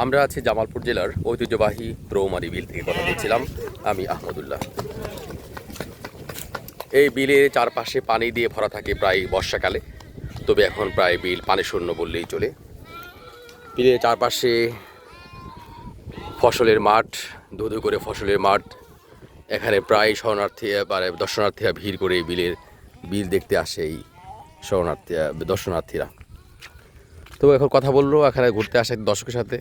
আমরা আছি জামালপুর জেলার ঐতিহ্যবাহী দ্রৌমারী বিল থেকে কথা বলছিলাম। আমি আহমদুল্লাহ। এই বিলের চারপাশে পানি দিয়ে ভরা থাকে প্রায় বর্ষাকালে, তবে এখন প্রায় বিল পানি শূন্য বললেই চলে। বিলের চারপাশে ফসলের মাঠ, ধুধু করে ফসলের মাঠ। এখানে প্রায় শরণার্থী দর্শনার্থীরা ভিড় করে বিল দেখতে আসে এই দর্শনার্থীরা। তো এখন কথা বললো এখানে ঘুরতে আসে দর্শকের সাথে।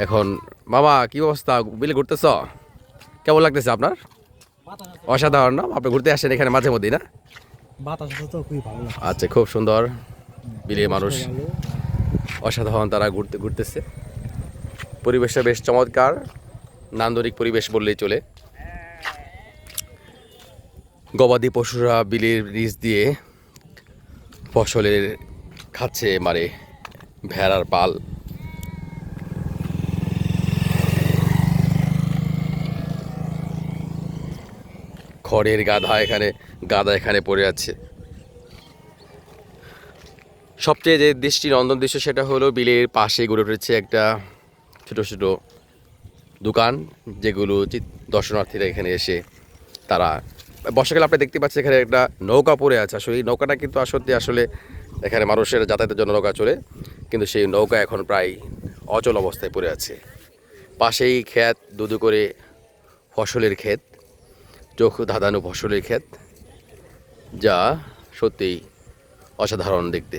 এখন মামা, কি অবস্থা? বিলে ঘুরতেছ? কেমন লাগতেছে আপনার? অসাধারণ না? আপনি ঘুরতে আসেন এখানে মাঝে মধ্যেই না? আচ্ছা, খুব সুন্দর। বিলে মানুষ অসাধারণ, তারা ঘুরতেছে। পরিবেশটা বেশ চমৎকার, নান্দনিক পরিবেশ বললেই চলে। গবাদি পশুরা বিলের নিচ দিয়ে ফসলের খাচ্ছে, মারে ভেড়ার পাল। খড়ের গাদা এখানে পড়ে আছে। সবচেয়ে যে দৃষ্টিনন্দন দৃশ্য সেটা হলো বিলের পাশে গড়ে উঠেছে একটা ছোট ছোট দোকান, যেগুলো দর্শনার্থীরা এখানে এসে তারা বর্ষাকালে আপনি দেখতে পাচ্ছেন এখানে একটা নৌকা পড়ে আছে। আসলে এই নৌকাটা কিন্তু আসলে এখানে মানুষের যাতায়াতের জন্য নৌকা চলে, কিন্তু সেই নৌকা এখন প্রায় অচল অবস্থায় পড়ে আছে। পাশেই ক্ষেত, দুদু করে ফসলের ক্ষেত, চোখ ধাঁধানো ফসলের ক্ষেত, যা সত্যিই অসাধারণ দেখতে।